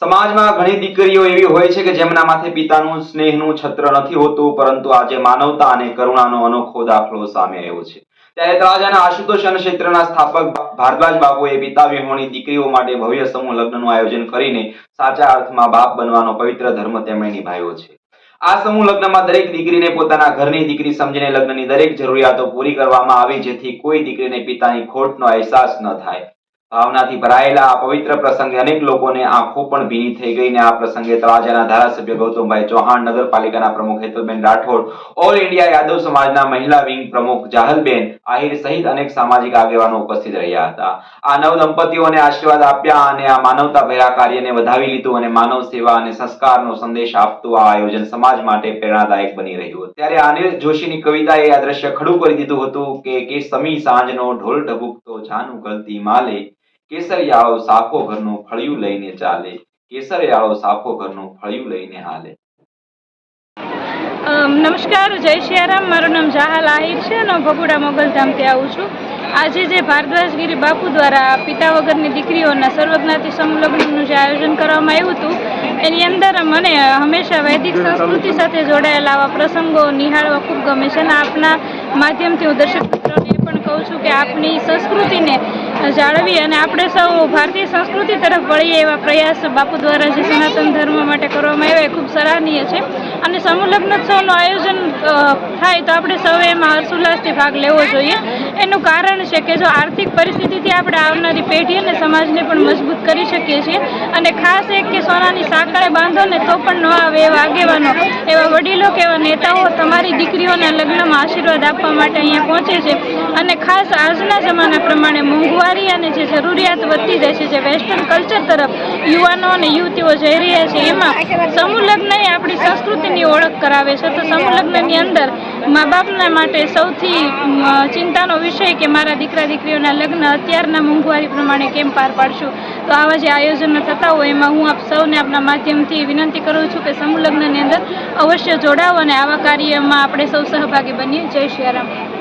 સમાજમાં ઘણી દીકરીઓ એવી હોય છે કે જેમના માથે પિતાનું સ્નેહનું છત્ર નથી હોતું, પરંતુ આજે માનવતા અને કરુણાનો અનોખો દાખલો સામે આવ્યો છે। ત્યારે તળાજાના આશુતોષ અન્ન ક્ષેત્રના સ્થાપક ભારદ્વાજ બાપુએ પિતા વિહોણી દીકરીઓ માટે ભવ્ય સમૂહ લગ્નનું આયોજન કરીને સાચા અર્થમાં બાપ બનવાનો પવિત્ર ધર્મ તેમણે નિભાવ્યો છે। આ સમૂહ લગ્નમાં દરેક દીકરીને પોતાના ઘરની દીકરી સમજીને લગ્નની દરેક જરૂરિયાતો પૂરી કરવામાં આવી, જેથી કોઈ દીકરીને પિતાની ખોટનો અહેસાસ ન થાય। ભાવનાથી ભરાયેલા આ પવિત્ર પ્રસંગે અનેક લોકોને આંખો પણ ભીની થઈ ગઈ ને આ પ્રસંગે તળાજાના ધારાસભ્ય ગૌતમભાઈ ચૌહાણ, નગરપાલિકાના પ્રમુખ હેતલબેન રાઠોડ, ઓલ ઇન્ડિયા યાદવ સમાજના મહિલા વિંગ પ્રમુખ જાહલબેન આહિર સહિત અનેક સામાજિક આગેવાનો ઉપસ્થિત રહ્યા હતા। આ નવ દંપતીઓને આશીર્વાદ આપ્યા અને આ માનવતા ભર્યા કાર્યને વધાવી લીધું અને માનવ સેવા અને સંસ્કારનો સંદેશ આપતું આ આયોજન સમાજ માટે પ્રેરણાદાયક બની રહ્યું હતું। ત્યારે અનિલ જોશીની કવિતાએ આ દ્રશ્ય ખડું કરી દીધું હતું કે સમી સાંજનો ઢોલ ઢબુકતો જાનું ગલતી માલે, કેસરિયાળો સાખો ઘરનું ફળિયું લઈને ચાલે, કેસરિયાળો સાખો ઘરનું ફળિયું લઈને હાલે। નમસ્કાર, જય સિયારામ। મારું નામ જાહલ આહિર છે અને હું ભગુડા મોગલધામથી આવું છું। આજે જે ભારદ્વાજગીરી બાપુ દ્વારા પિતા વગરની દીકરીઓના સર્વજ્ઞાતિ સમૂહ લગ્નનું જે આયોજન કરવામાં આવ્યું હતું, એની અંદર મને હંમેશા વૈદિક સંસ્કૃતિ સાથે જોડાયેલા આવા પ્રસંગો નિહાળવા ખૂબ ગમે છે અને આપના માધ્યમથી હું દર્શક મિત્રોને એ પણ કહું છું કે આપની સંસ્કૃતિને જાળવી અને આપણે સૌ ભારતીય સંસ્કૃતિ તરફ વળીએ એવા પ્રયાસ બાપુ દ્વારા જે સનાતન ધર્મ માટે કરવામાં આવ્યા એ ખૂબ સરાહનીય છે। અને સમૂહ લગ્નોત્સવનું આયોજન થાય તો આપણે સૌએ એમાં હર્ષોલ્લાસથી ભાગ લેવો જોઈએ। એનું કારણ છે કે જો આર્થિક પરિસ્થિતિથી આપણે આવનારી પેઢી અને સમાજને પણ મજબૂત કરી શકીએ છીએ અને ખાસ એક કે સોનાની સાંકળે બાંધો ને તો પણ ન આવે એવા આગેવાનો, એવા વડીલો કે એવા નેતાઓ તમારી દીકરીઓના લગ્નમાં આશીર્વાદ આપવા માટે અહીંયા પહોંચે છે। અને ખાસ આજના જમાના પ્રમાણે મોંઘવારી અને જે જરૂરિયાત વધતી જાય છે, જે વેસ્ટર્ન કલ્ચર તરફ યુવાનો અને યુવતીઓ જઈ રહ્યા છે, એમાં સમૂહ લગ્ન એ આપણી સંસ્કૃતિની ઓળખ કરાવે છે। તો સમૂહ લગ્નની અંદર મા બાપના માટે સૌથી ચિંતાનો વિષય કે મારા દીકરા દીકરીઓના લગ્ન અત્યારના મોંઘવારી પ્રમાણે કેમ પાર પાડશું। તો આવા જે આયોજનો થતા હોય એમાં હું આપ સૌને આપના માધ્યમથી વિનંતી કરું છું કે સમૂહ લગ્નની અંદર અવશ્ય જોડાઓ અને આવા કાર્યમાં આપણે સૌ સહભાગી બનીએ। જય સિયારામ।